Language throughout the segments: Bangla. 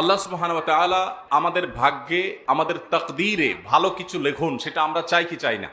আল্লাহ সুবহানাহু ওয়া তাআলা আমাদের ভাগ্যে, আমাদের তাকদীরে ভালো কিছু লেখুন, সেটা আমরা চাই কি চাই না?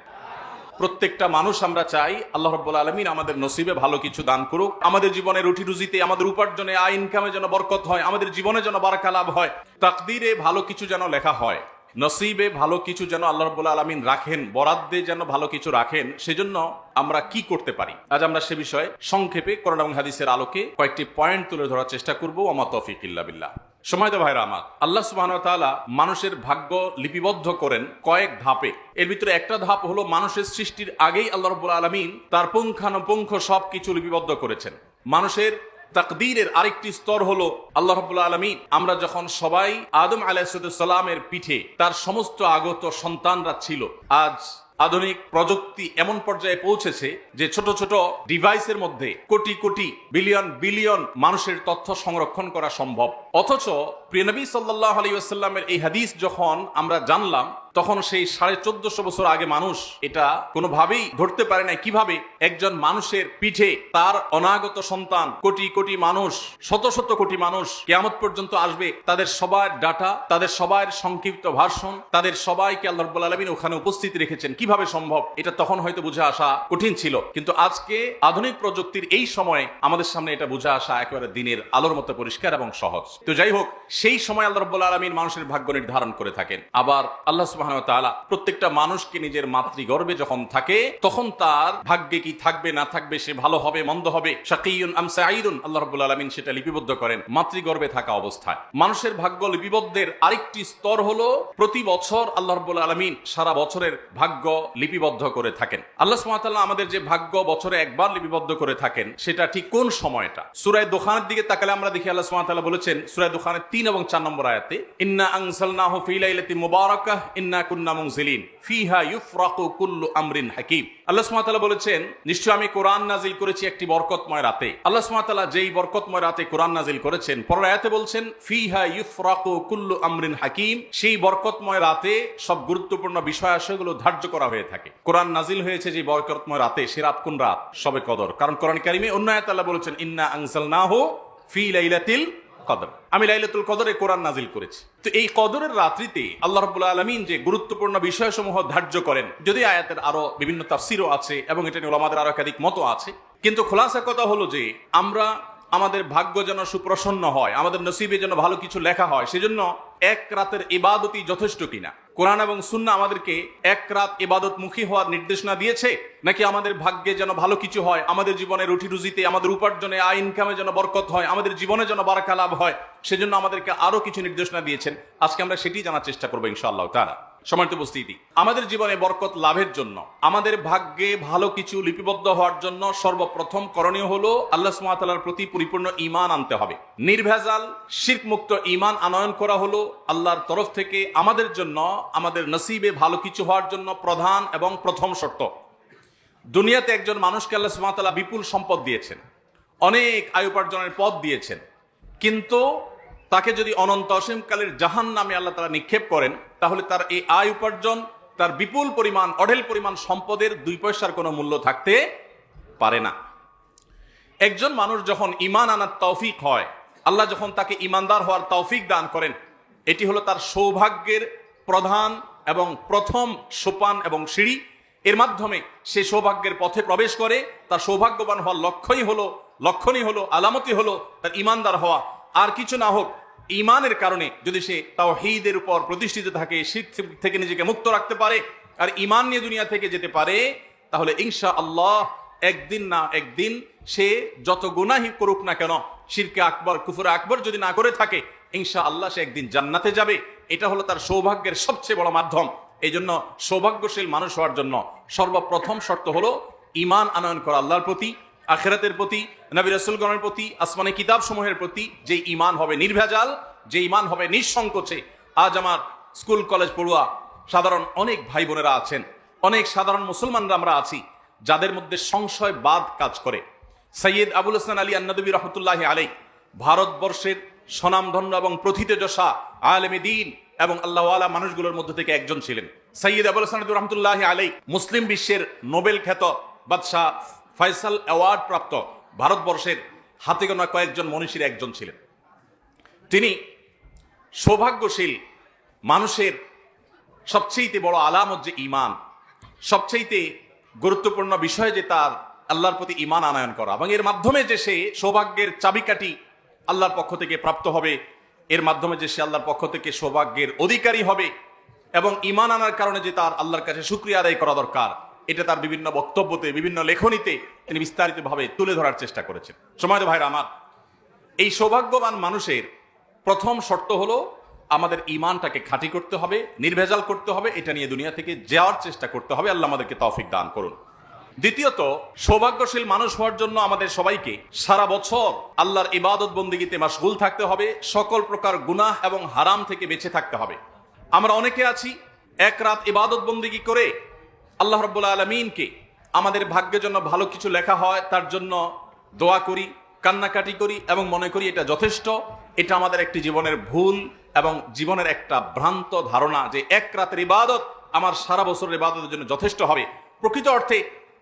প্রত্যেকটা মানুষ আমরা চাই আল্লাহ রাব্বুল আলামিন আমাদের নসিবে ভালো কিছু দান করুক, আমাদের জীবনে রুটি রুজিতে, আমাদের উপার্জনে, আয় ইনকামে যেন বরকত হয়, আমাদের জীবনে যেন বারাকা লাভ হয়, তাকদীরে ভালো কিছু যেন লেখা হয়, নসিবে ভালো কিছু যেন আল্লাহ রাব্বুল আলামিন রাখেন, বরাদ্দে যেন ভালো কিছু রাখেন। সেজন্য আমরা কি করতে পারি, আজ আমরা সে বিষয়ে সংক্ষেপে কোরআন এবং হাদিসের আলোকে কয়েকটি পয়েন্ট তুলে ধরার চেষ্টা করব। ওয়া তৌফিক ইল্লা বিল্লাহ। সময়ত ভাইরা আমার, আল্লাহ সুবহানাহু ওয়া তাআলা মানুষের ভাগ্য লিপিবদ্ধ করেন কয়েক ধাপে। এর ভিতরে একটা ধাপ হলো মানুষের সৃষ্টির আগেই আল্লাহ রাব্বুল আলামিন তার পুঙ্খানুপুঙ্খ সবকিছু লিপিবদ্ধ করেছেন। মানুষের তাকদীরের আরেকটি স্তর হলো আল্লাহ রাব্বুল আলামিন, আমরা যখন সবাই আদম আলাইহিস সালামের পিঠে তার সমস্ত আগত সন্তানরা ছিল, আজ আধুনিক প্রযুক্তি এমন পর্যায়ে পৌঁছেছে যে ছোট ছোট ডিভাইসের মধ্যে কোটি কোটি বিলিয়ন বিলিয়ন মানুষের তথ্য সংরক্ষণ করা সম্ভব। অথচ প্রিয় নবী সাল্লাল্লাহু আলাইহি ওয়াসাল্লামের এই হাদিস যখন আমরা জানলাম, তখন সেই 1450 বছর আগে মানুষ এটা কোনোভাবেই ধরতে পারে না কিভাবে একজন মানুষের পিঠে তার অনাগত সন্তান, কোটি কোটি মানুষ, শত শত কোটি মানুষ কিয়ামত পর্যন্ত আসবে, তাদের সবার ডাটা, তাদের সবার সংক্ষিপ্ত ভাষণ, তাদের সবাইকে আল্লাহ রাব্বুল আলামিন ওখানে উপস্থিত রেখেছেন। কিভাবে সম্ভব? এটা তখন হয়তো বুঝে আসা কঠিন ছিল, কিন্তু আজকে আধুনিক প্রযুক্তির এই সময়ে আমাদের সামনে এটা বুঝে আসা একেবারে দিনের আলোর মতো পরিষ্কার এবং সহজ। তো যাই হোক, সেই সময় আল্লাহ রাব্বুল আলামিন মানুষের ভাগ্য নির্ধারণ করে থাকেন। আবার আল্লাহ সুবহানাহু ওয়া তাআলা প্রত্যেকটা মানুষকে নিজের মাতৃগর্ভে যখন থাকে, তখন তার ভাগ্যে কি থাকবে না থাকবে, সে ভালো হবে মন্দ হবে, শাকিয়ুন আম সাঈদুন, আল্লাহ রাব্বুল আলামিন সেটা লিপিবদ্ধ করেন মাতৃগর্ভে থাকা অবস্থায়। মানুষের ভাগ্য লিপিবদ্ধের আরেকটি স্তর হলো প্রতি বছর আল্লাহ রাব্বুল আলামিন সারা বছরের ভাগ্য লিপিবদ্ধ করে থাকেন। আল্লাহ সুবহানাহু ওয়া তাআলা আমাদের যে ভাগ্য বছরে একবার লিপিবদ্ধ করে থাকেন, সেটা ঠিক কোন সময়টা? সূরা দুখানের দিকে তাকালে আমরা দেখি আল্লাহ সুবহানাহু ওয়া তাআলা বলেছেন সূরা দুখানের 3 এবং 4 নম্বর আয়াতে, ইন্না আনজালনাহু ফি লাইলাতিন মুবারাকাহ ইন্না কুন্না মুনজিলিন ফিহা ইউফরাকু কুল্লু আমরিন হাকিম। আল্লাহ সুবহানাহু ওয়া তাআলা বলেছেন, নিশ্চয় আমি কোরআন নাজিল করেছি একটি বরকতময় রাতে। আল্লাহ সুবহানাহু ওয়া তাআলা যেই বরকতময় রাতে কোরআন নাজিল করেছেন, পরের আয়াতে বলছেন ফিহা ইউফরাকু কুল্লু আমরিন হাকিম, সেই বরকতময় রাতে সব গুরুত্বপূর্ণ বিষয়াবলীগুলো ধার্য করা হয়ে থাকে। কোরআন নাজিল হয়েছে যে বরকতময় রাতে, সে রাত কোন রাত? শবে কদর। কারণ কোরআন কারিমে অন্য আয়াতে আল্লাহ বলেছেন ইন্না আনজালনাহু ফি লাইলাতিল কদর, আমি লাইলাতুল কদরে কোরআন নাজিল করেছি। তো এই কদরের রাত্রিতে আল্লাহ রাব্বুল আলামিন যে গুরুত্বপূর্ণ বিষয়সমূহ ধার্য করেন, যদি আয়াতের আরো বিভিন্ন তাফসীরও আছে এবং এটা নিয়ে উলামাদের আরো একাধিক মত আছে, কিন্তু খোলাসা কথা হলো যে আমরা আমাদের ভাগ্য যেন সুপ্রসন্ন হয়, আমাদের নসিবে যেন ভালো কিছু লেখা হয়, সেজন্য এক রাতের ইবাদতই যথেষ্ট কিনা? কোরআন এবং সুন্নাহ আমাদেরকে এক রাত ইবাদতমুখী হওয়ার নির্দেশনা দিয়েছে, নাকি আমাদের ভাগ্যে যেন ভালো কিছু হয়, আমাদের জীবনে রুটি রুজিতে, আমাদের উপার্জনে, আয় ইনকামে যেন বরকত হয়, আমাদের জীবনে যেন বারাকা লাভ হয়, সেজন্য আমাদেরকে আরো কিছু নির্দেশনা দিয়েছেন? আজকে আমরা সেটি জানার চেষ্টা করবো ইনশাআল্লাহ তাআলা। সম্মানিত উপস্থিতি, আমাদের জীবনে বরকত লাভের জন্য, আমাদের ভাগ্যে ভালো কিছু লিপিবদ্ধ হওয়ার জন্য সর্বপ্রথম করণীয় হলো আল্লাহ সুবহানাহু ওয়া তাআলার প্রতি পরিপূর্ণ ঈমান আনতে হবে। নির্ভেজাল শিরক মুক্ত ঈমান আনয়ন করা হলো আল্লাহর তরফ থেকে আমাদের জন্য, আমাদের নসিবে ভালো কিছু হওয়ার জন্য প্রধান এবং প্রথম শর্ত। দুনিয়াতে একজন মানুষকে আল্লাহ সুবহানাহু ওয়া তাআলা বিপুল সম্পদ দিয়েছেন, অনেক আয় উপার্জনের পথ দিয়েছেন, কিন্তু তাকে যদি অনন্ত অসীমকালের জাহান্নামে আল্লাহ তাআলা নিক্ষেপ করেন, তাহলে তার এই আয় উপার্জন, তার বিপুল পরিমাণ, অঢেল পরিমাণ সম্পদের 2 পয়সার কোনো মূল্য থাকতে পারে না। একজন মানুষ যখন ঈমান আনার তৌফিক হয়, আল্লাহ যখন তাকে ঈমানদার হওয়ার তৌফিক দান করেন, এটি হলো তার সৌভাগ্যের প্রধান এবং প্রথম সোপান এবং সিঁড়ি। এর মাধ্যমে সে সৌভাগ্যের পথে প্রবেশ করে। তার সৌভাগ্যবান হওয়ার লক্ষণই হলো আলামতি হলো তার ঈমানদার হওয়া। আর কিছু না হোক, ঈমানের কারণে যদি সে তাওহীদের উপর প্রতিষ্ঠিত থাকে, শিরক থেকে নিজেকে মুক্ত রাখতে পারে, আর ঈমান নিয়ে দুনিয়া থেকে যেতে পারে, তাহলে ইনশাআল্লাহ একদিন না একদিন সে যত গুনাহই করুক না কেন, শিরকে আকবর, কুফরে আকবর যদি না করে থাকে, ইনশাআল্লাহ সে একদিন জান্নাতে যাবে। এটা হলো তার সৌভাগ্যের সবচেয়ে বড় মাধ্যম। এই জন্য সৌভাগ্যশীল মানুষ হওয়ার জন্য সর্বপ্রথম শর্ত হলো ঈমান আনয়ন করা আল্লাহর প্রতি, আখিরাতের প্রতি, নবী রাসূলগণের প্রতি, আসমানি কিতাব সমূহের প্রতি। যে ঈমান হবে নির্ভেজাল, যে ঈমান হবে নিঃসংকোচে। আজ আমার স্কুল কলেজ পড়ুয়া সাধারণ অনেক ভাই বোনেরা আছেন, অনেক সাধারণ মুসলমানরা আমরা আছি, যাদের মধ্যে সংশয়বাদ কাজ করে। সৈয়দ আবুল হাসান আলী আন-নদভী রাহমাতুল্লাহি আলাইহি ভারতবর্ষের স্বনামধন্য এবং প্রথিতযশা আলেমে দ্বীন এবং আল্লাহওয়ালা মানুষগুলোর মধ্যে থেকে একজন ছিলেন। সৈয়দ আবুল হাসান রাহমাতুল্লাহি আলাইহি মুসলিম বিশ্বের নোবেল খ্যাত বাদশাহ ফয়সাল অ্যাওয়ার্ড প্রাপ্ত ভারতবর্ষের হাতে গোনা কয়েকজন মনীষীর একজন ছিলেন। তিনি সৌভাগ্যশীল মানুষের সবচেয়ে বড় আলামত যে ঈমান, সবচেয়ে গুরুত্বপূর্ণ বিষয় যে তার আল্লাহর প্রতি ঈমান আনয়ন করা, এবং এর মাধ্যমে যে সে সৌভাগ্যের চাবিকাঠি আল্লাহর পক্ষ থেকে প্রাপ্ত হবে, এর মাধ্যমে যে সে আল্লাহর পক্ষ থেকে সৌভাগ্যের অধিকারী হবে, এবং ঈমান আনার কারণে যে তার আল্লাহর কাছে শুকরিয়া আদায় করা দরকার, এটা তার বিভিন্ন বক্তব্যতে, বিভিন্ন লেখনীতে তিনি বিস্তারিতভাবে তুলে ধরার চেষ্টা করেছেন। সময়ত ভাইরা আমার, এই সৌভাগ্যবান মানুষের প্রথম শর্ত হলো আমাদের ঈমানটাকে খাঁটি করতে হবে, নির্ভেজাল করতে হবে, এটা নিয়ে দুনিয়া থেকে যাওয়ার চেষ্টা করতে হবে। আল্লাহ আমাদেরকে তৌফিক দান করুন। দ্বিতীয়ত, সৌভাগ্যশীল মানুষ হওয়ার জন্য আমাদের সবাইকে সারা বছর আল্লাহর ইবাদত বন্দেগীতে মাশগুল থাকতে হবে, সকল প্রকার গুনাহ এবং হারাম থেকে বেঁচে থাকতে হবে। আমরা অনেকে আছি এক রাত ইবাদত বন্দেগী করে আল্লাহ রাব্বুল আলামিনকে আমাদের ভাগ্যের জন্য ভালো কিছু লেখা হয় তার জন্য দোয়া করি, কান্নাকাটি করি এবং মনে করি এটা যথেষ্ট। এটা আমাদের একটি জীবনের ভুল এবং জীবনের একটা ভ্রান্ত ধারণা যে এক রাতের ইবাদত আমার সারা বছরের ইবাদতের জন্য যথেষ্ট হবে। প্রকৃত অর্থে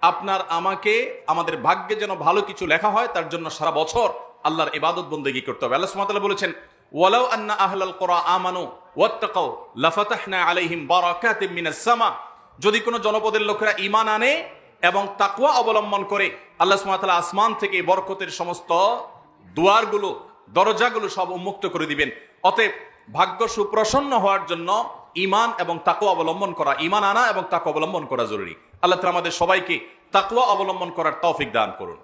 আপনার আমাকে আমাদের ভাগ্যে যেন ভালো কিছু লেখা হয় তার জন্য সারা বছর আল্লাহর ইবাদত বন্দেগী করতে হবে। আল্লাহ সুবহানাহু ওয়া তাআলা বলেছেন, ওয়ালাউ আন্না আহলাল কুরা আমানু ওয়াত্তাকাউ লাফাতাহনা আলাইহিম বারাকাতিম মিনাস সামা। যদি কোনো জনপদের লোকেরা ঈমান আনে এবং তাকওয়া অবলম্বন করে, আল্লাহ সুবহানাহু ওয়া তাআলা আসমান থেকে বরকতের সমস্ত দুয়ারগুলো, দরজাগুলো সব উন্মুক্ত করে দিবেন। অতএব ভাগ্য সুপ্রসন্ন হওয়ার জন্য ঈমান এবং তাকওয়া অবলম্বন করা, ঈমান আনা এবং তাকওয়া অবলম্বন করা জরুরি। আল্লাহ তাআলা আমাদের সবাইকে তাকওয়া অবলম্বন করার তৌফিক দান করুন।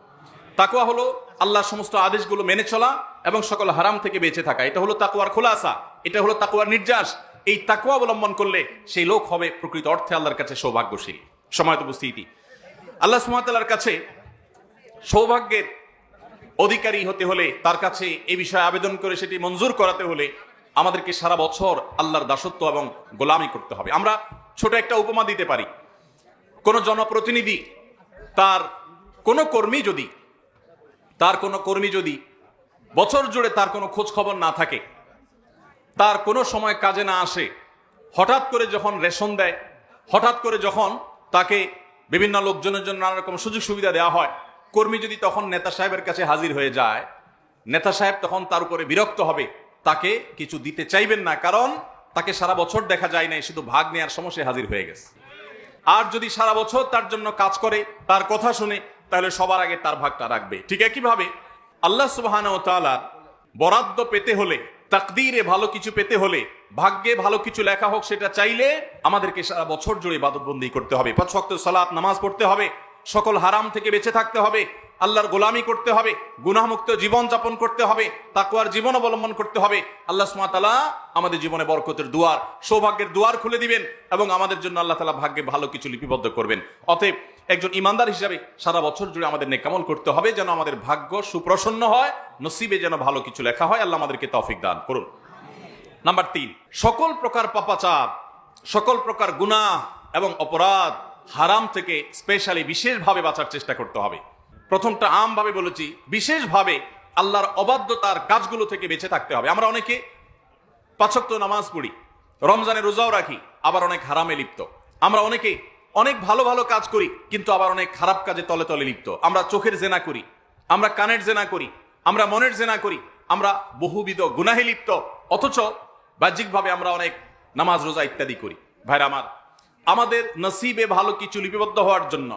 তাকওয়া হলো আল্লাহর সমস্ত আদেশগুলো মেনে চলা এবং সকল হারাম থেকে বেঁচে থাকা। এটা হলো তাকওয়ার খোলাসা, এটা হলো তাকওয়ার নির্যাস। এই তাকওয়া অবলম্বন করলে সেই লোক হবে প্রকৃত অর্থে আল্লাহর কাছে সৌভাগ্যশীল। সময়ত উপস্থিতি, আল্লাহ সুবহানাহু ওয়া তাআলার কাছে সৌভাগ্যের অধিকারী হতে হলে, তার কাছে এই বিষয়ে আবেদন করে সেটি মঞ্জুর করাতে হলে আমাদেরকে সারা বছর আল্লাহর দাসত্ব এবং গোলামি করতে হবে। আমরা ছোট একটা উপমা দিতে পারি। কোন জনপ্রতিনিধি তার কোনো কর্মী যদি বছর জুড়ে তার কোনো খোঁজ খবর না থাকে, তার কোনো সময় কাজে না আসে, হঠাৎ করে যখন রেশন দেয়, হঠাৎ করে যখন তাকে বিভিন্ন লোকজনের জন্য নানা রকম সুযোগ সুবিধা দেওয়া হয়, কর্মী যদি তখন নেতা সাহেবের কাছে হাজির হয়ে যায়, নেতা সাহেব তখন তার উপরে বিরক্ত হবে, তাকে কিছু দিতে চাইবেন না, কারণ তাকে সারা বছর দেখা যায় নাই, শুধু ভাগ নেওয়ার সময় সে হাজির হয়ে গেছে। আর যদি সারা বছর তার জন্য কাজ করে, তার কথা শুনে, তাহলে সবার আগে তার ভাগটা রাখবে। ঠিক একইভাবে আল্লাহ সুবহানাহু ওয়া তাআলা বরাদ্দ পেতে হলে, তাকদীরে ভালো কিছু পেতে হলে, ভাগ্যে ভালো কিছু লেখা হোক সেটা চাইলে আমাদেরকে সারা বছর জুড়ে ইবাদতবন্দি করতে হবে, 5 ওয়াক্ত সালাত নামাজ পড়তে হবে, সকল হারাম থেকে বেঁচে থাকতে হবে, আল্লাহর গোলামি করতে হবে, গুনাহমুক্ত জীবন যাপন করতে হবে, তাকওয়ার জীবন অবলম্বন করতে হবে। আল্লাহ সুবহানাহু ওয়া তাআলা আমাদের জীবনে বরকতের দুয়ার, সৌভাগ্যের দুয়ার খুলে দিবেন এবং আমাদের জন্য আল্লাহ তাআলা ভাগ্যে ভালো কিছু লিপিবদ্ধ করবেন। অতএব একজন ইমানদার হিসাবে সারা বছর জুড়ে আমাদের নেকামল করতে হবে, যেন আমাদের ভাগ্য সুপ্রসন্ন হয়, নসিবে যেন ভালো কিছু লেখা হয়। আল্লাহ আমাদেরকে তৌফিক দান করুন। নাম্বার 3, সকল প্রকার পাপাচার, সকল প্রকার গুনাহ এবং অপরাধ, হারাম থেকে স্পেশালি বিশেষভাবে বাঁচার চেষ্টা করতে হবে। প্রথমটা আমভাবে বলেছি, বিশেষভাবে আল্লাহর অবাধ্যতার কাজগুলো থেকে বেঁচে থাকতে হবে। আমরা অনেকে 5 ওয়াক্ত নামাজ পড়ি, রমজানে রোজাও রাখি, আবার অনেক হারামে লিপ্ত। আমরা অনেকে অনেক ভালো ভালো কাজ করি, কিন্তু আবার অনেক খারাপ কাজে তলে তলে লিপ্ত। আমরা চোখের জেনা করি, আমরা কানের জেনা করি, আমরা মনের জেনা করি, আমরা বহুবিধ গুনাহে লিপ্ত, অথচ বাহ্যিকভাবে আমরা অনেক নামাজ রোজা ইত্যাদি করি। ভাইরা আমার, আমাদের নসিবে ভালো কিছু লিপিবদ্ধ হওয়ার জন্য,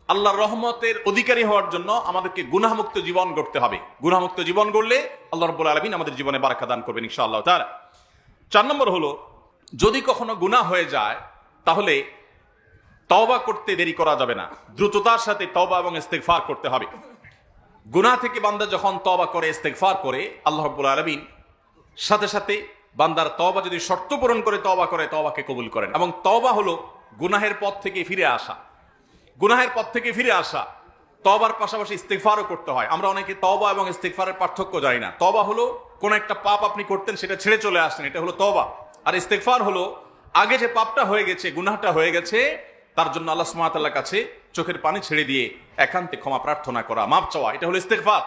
আল্লাহর রহমতের অধিকারী হওয়ার জন্য আমাদেরকে গুনাহমুক্ত জীবন গড়তে হবে। গুনাহমুক্ত জীবন গড়লে আল্লাহ রাব্বুল আলামিন আমাদের জীবনে বারাকা দান করবেন ইনশাআল্লাহ তাআলা। 4 নম্বর হলো, যদি কখনো গুনাহ হয়ে যায় তাহলে তওবা করতে দেরি করা যাবে না, দ্রুততার সাথে তওবা এবং ইস্তেগফার করতে হবে। গুনাহ থেকে বান্দা যখন তওবা করে, ইস্তেগফার করে, আল্লাহ রাব্বুল আলামিন সাথে সাথে বান্দার তওবা যদি শর্ত পূরণ করে তওবা করে, তওবাকে কবুল করেন। এবং তওবা হলো গুনাহের পথ থেকে ফিরে আসা, গুনাহের পথ থেকে ফিরে আসা। তওবার পাশাপাশি ইস্তেগফারও করতে হয়। আমরা অনেকে তওবা এবং ইস্তেগফারের পার্থক্য জানি না। তওবা হলো কোন একটা পাপ আপনি করতেন, সেটা ছেড়ে চলে আসছেন, এটা হলো তওবা। আর ইস্তেগফার হলো আগে যে পাপটা হয়ে গেছে, গুনাহটা হয়ে গেছে, তার জন্য আল্লাহ সুবহানাহু ওয়া তাআলার কাছে চোখের পানি ছেড়ে দিয়ে একান্তে ক্ষমা প্রার্থনা করা, মাপ চাওয়া, এটা হলো ইস্তেগফার।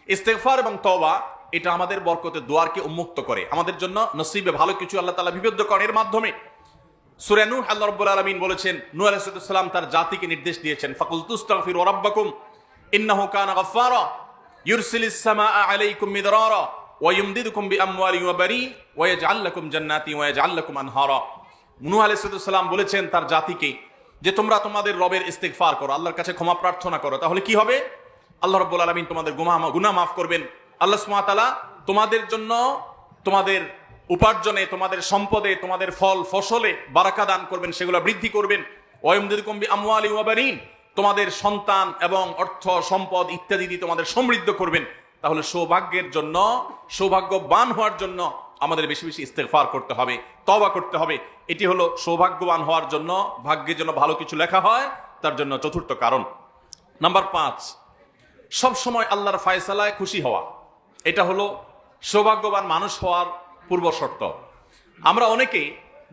ইস্তেগফার এবং তওবা এটা আমাদের বরকতের দুয়ারকে উন্মুক্ত করে, আমাদের জন্য নসিবে ভালো কিছু আল্লাহ তাআলা বিবদ্ধ করেন এর মাধ্যমে। সূরা নূহ আল্লাহ রাব্বুল আলামিন বলেছেন, নূহ আলাইহিস সালাম তার জাতিকে নির্দেশ দিয়েছেন, ফাকুলতুস্তাগফিরু রাব্বাকুম ইন্নাহু কানা গাফফারা ইউরসিলিস সামাআ আলাইকুম মিদরারা ওয়ায়ুমদিদুকুম বিআমওয়ালিন ওয়া বানিন ওয়া ইয়াজআল লাকুম জান্নাতিন ওয়া ইয়াজআল লাকুম আনহারা। নূহ আলাইহিস সালাম বলেছেন তার জাতিকে যে তোমরা তোমাদের রবের ইস্তিগফার করো, আল্লাহর কাছে ক্ষমা প্রার্থনা করো, তাহলে কি হবে? আল্লাহ রাব্বুল আলামিন তোমাদের গুনাহ মাফ করবেন। আল্লাহ সুবহানাহু ওয়া তাআলা তোমাদের জন্য তোমাদের উপার্জনে, তোমাদের সম্পদে, তোমাদের ফল ফসলে বারাকা দান করবেন, সেগুলো বৃদ্ধি করবেন। ওয়ায়ুমদিদুকুম বিআমওয়ালিন ওয়া বানিন, তোমাদের সন্তান এবং অর্থ সম্পদ ইত্যাদি দিয়ে তোমাদের সমৃদ্ধ করবেন। তাহলে সৌভাগ্যের জন্য, সৌভাগ্যবান হওয়ার জন্য আমাদের বেশি বেশি ইস্তেগফার করতে হবে, তওবা করতে হবে। এটি হলো সৌভাগ্যবান হওয়ার জন্য, ভাগ্যের জন্য ভালো কিছু লেখা হয় তার জন্য চতুর্থ কারণ। নাম্বার 5, সব সময় আল্লাহর ফায়সালায় খুশি হওয়া। এটা হলো সৌভাগ্যবান মানুষ হওয়ার পূর্ব শর্ত। আমরা অনেকে